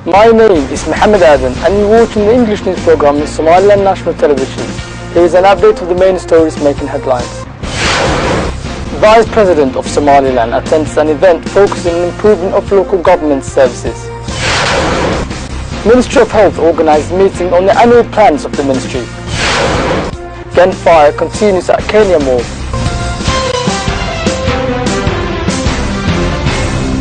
My name is Mohammed Adan and you're watching the English news program in Somaliland National Television. Here is an update of the main stories making headlines. Vice President of Somaliland attends an event focusing on improving of local government services. Ministry of Health organised a meeting on the annual plans of the ministry. Gunfire continues at Kenya Mall.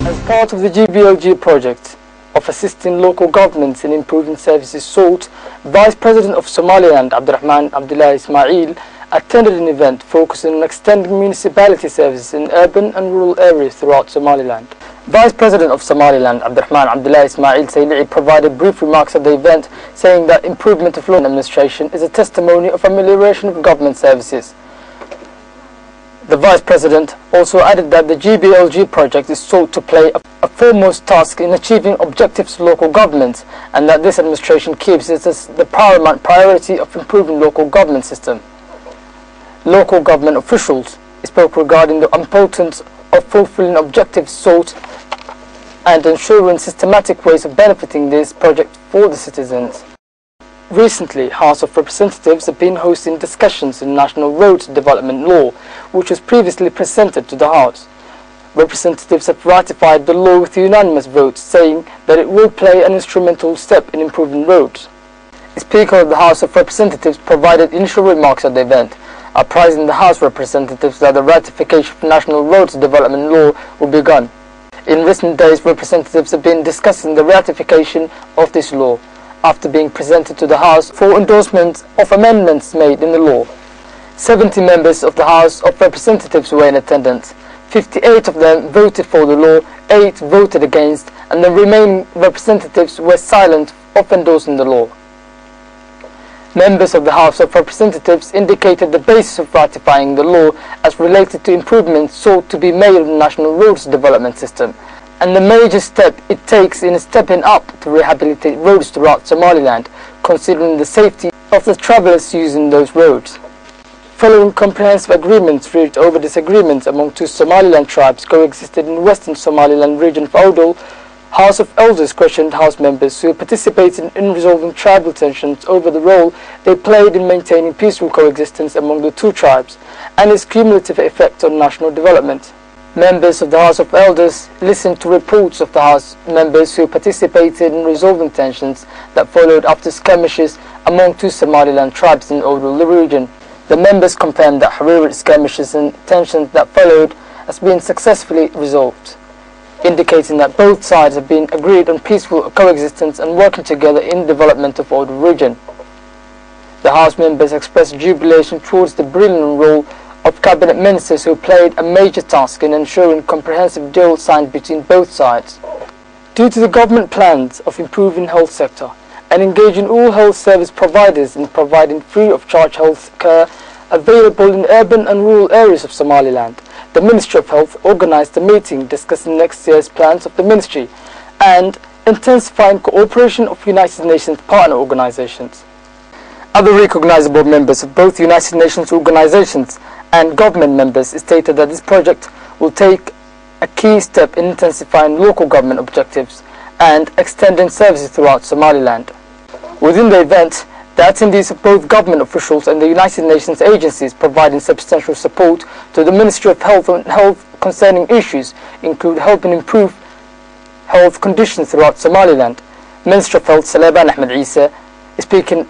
As part of the GBLG project of assisting local governments in improving services sought, Vice President of Somaliland Abdurrahman Abdullah Ismail attended an event focusing on extending municipality services in urban and rural areas throughout Somaliland. Vice President of Somaliland Abdurrahman Abdullah Ismail Sayli'i provided brief remarks at the event, saying that improvement of law administration is a testimony of amelioration of government services. The Vice President also added that the GBLG project is sought to play a foremost task in achieving objectives of local governments, and that this administration keeps it as the paramount priority of improving local government system. Local government officials spoke regarding the importance of fulfilling objectives sought and ensuring systematic ways of benefiting this project for the citizens. Recently, House of Representatives have been hosting discussions in National Roads Development Law, which was previously presented to the House. Representatives have ratified the law with unanimous votes, saying that it will play an instrumental step in improving roads. The Speaker of the House of Representatives provided initial remarks at the event, apprising the House representatives that the ratification of National Roads Development Law will be begun. In recent days, representatives have been discussing the ratification of this law, after being presented to the House for endorsement of amendments made in the law. 70 members of the House of Representatives were in attendance. 58 of them voted for the law, 8 voted against, and the remaining representatives were silent of endorsing the law. Members of the House of Representatives indicated the basis of ratifying the law as related to improvements sought to be made in the National Roads Development System, and the major step it takes in stepping up to rehabilitate roads throughout Somaliland, considering the safety of the travellers using those roads. Following comprehensive agreements reached over disagreements among two Somaliland tribes coexisted in Western Somaliland region of Odol, House of Elders questioned House members who participated in resolving tribal tensions over the role they played in maintaining peaceful coexistence among the two tribes and its cumulative effect on national development. Members of the House of Elders listened to reports of the House members who participated in resolving tensions that followed after skirmishes among two Somaliland tribes in Odol region. The members confirmed that Hariri skirmishes and tensions that followed has been successfully resolved, indicating that both sides have been agreed on peaceful coexistence and working together in the development of Odol region. The House members expressed jubilation towards the brilliant role of cabinet ministers who played a major task in ensuring comprehensive deal signed between both sides. Due to the government plans of improving health sector and engaging all health service providers in providing free of charge health care available in urban and rural areas of Somaliland, the Ministry of Health organised a meeting discussing next year's plans of the ministry and intensifying cooperation of United Nations partner organisations. Other recognisable members of both United Nations organisations and government members stated that this project will take a key step in intensifying local government objectives and extending services throughout Somaliland. Within the event, the attendees of both government officials and the United Nations agencies providing substantial support to the Ministry of Health and health concerning issues include helping improve health conditions throughout Somaliland. Minister of Health Salebaan Ahmed Isa speaking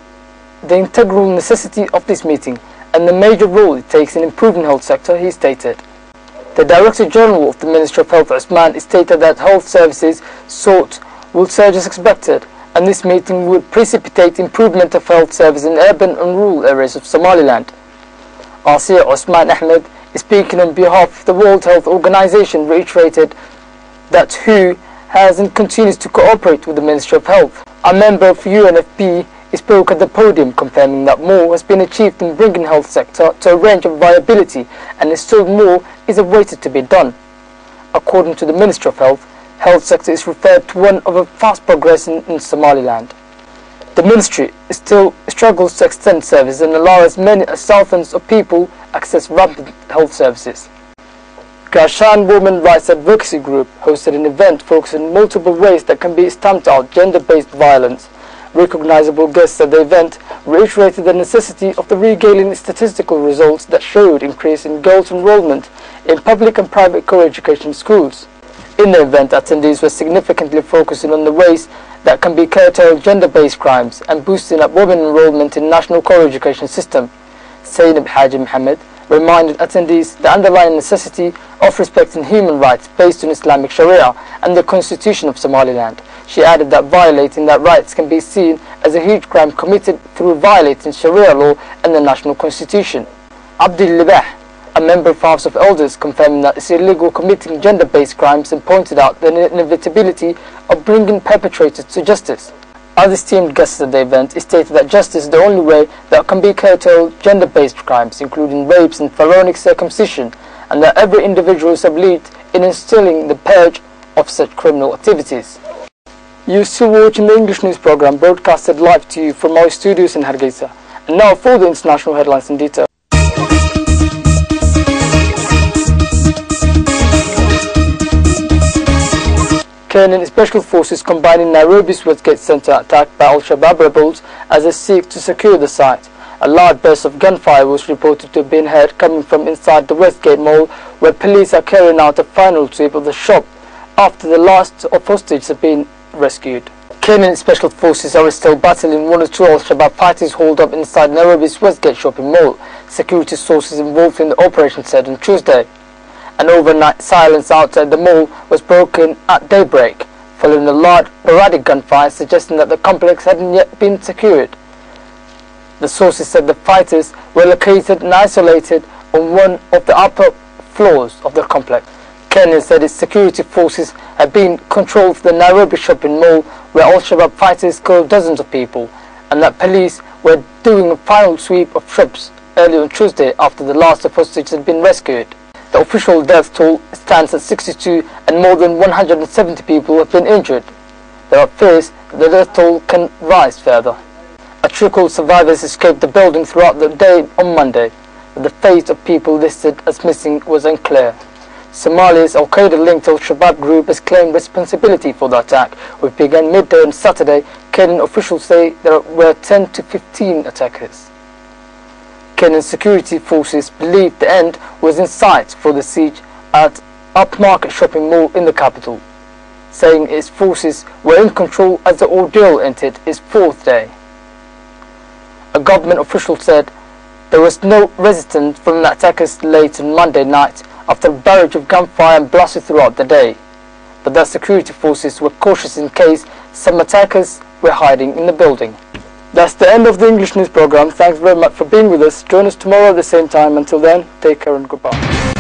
the integral necessity of this meeting and the major role it takes in improving health sector, he stated. The Director General of the Ministry of Health Usman stated that health services sought will surge as expected, and this meeting would precipitate improvement of health services in urban and rural areas of Somaliland. Asir Osman Ahmed, speaking on behalf of the World Health Organization, reiterated that WHO has and continues to cooperate with the Ministry of Health. A member of UNFP spoke at the podium confirming that more has been achieved in bringing health sector to a range of viability and still more is awaited to be done. According to the Ministry of Health, health sector is referred to one of a fast progress in Somaliland. The ministry still struggles to extend services and allow as many as thousands of people access rampant health services. Kashan Women Rights Advocacy Group hosted an event focusing on multiple ways that can be stamped out gender-based violence. Recognizable guests at the event reiterated the necessity of the regaling statistical results that showed increase in girls' enrollment in public and private co-education schools. In the event, attendees were significantly focusing on the ways that can be curtailed gender-based crimes and boosting up women enrollment in national co-education system. Zainab Haji Mohammed reminded attendees the underlying necessity of respecting human rights based on Islamic Sharia and the Constitution of Somaliland. She added that violating that rights can be seen as a huge crime committed through violating Sharia law and the national constitution. Abdul Libah, a member of House of Elders, confirmed that it's illegal committing gender-based crimes and pointed out the inevitability of bringing perpetrators to justice. As esteemed guests at the event, it stated that justice is the only way that can be curtailed gender-based crimes, including rapes and pharaonic circumcision, and that every individual is obliged in instilling the purge of such criminal activities. You're still watching the English news program broadcasted live to you from our studios in Hargeisa. And now for the international headlines in detail. Kenyan Special Forces combining Nairobi's Westgate Center attacked by Al-Shabaab rebels as they seek to secure the site. A loud burst of gunfire was reported to have been heard coming from inside the Westgate Mall, where police are carrying out a final sweep of the shop after the last of hostages have been rescued. Kenyan Special Forces are still battling one or two Al-Shabaab fighters holed up inside Nairobi's Westgate shopping mall, security sources involved in the operation said on Tuesday. An overnight silence outside the mall was broken at daybreak, following a loud, sporadic gunfire suggesting that the complex hadn't yet been secured. The sources said the fighters were located and isolated on one of the upper floors of the complex. Kenya said its security forces had been controlled the Nairobi shopping mall, where Al-Shabaab fighters killed dozens of people, and that police were doing a final sweep of shops early on Tuesday after the last of hostages had been rescued. The official death toll stands at 62 and more than 170 people have been injured. There are fears that the death toll can rise further. A trickle of survivors escaped the building throughout the day on Monday, but the fate of people listed as missing was unclear. Somalia's Al-Qaeda-linked Al-Shabaab group has claimed responsibility for the attack, which began midday on Saturday. Kenyan officials say there were 10 to 15 attackers. Kenyan security forces believed the end was in sight for the siege at upmarket shopping mall in the capital, saying its forces were in control as the ordeal entered its fourth day. A government official said there was no resistance from the attackers late on Monday night after a barrage of gunfire and blasted throughout the day, but that security forces were cautious in case some attackers were hiding in the building. That's the end of the English news program. Thanks very much for being with us. Join us tomorrow at the same time. Until then, take care and goodbye.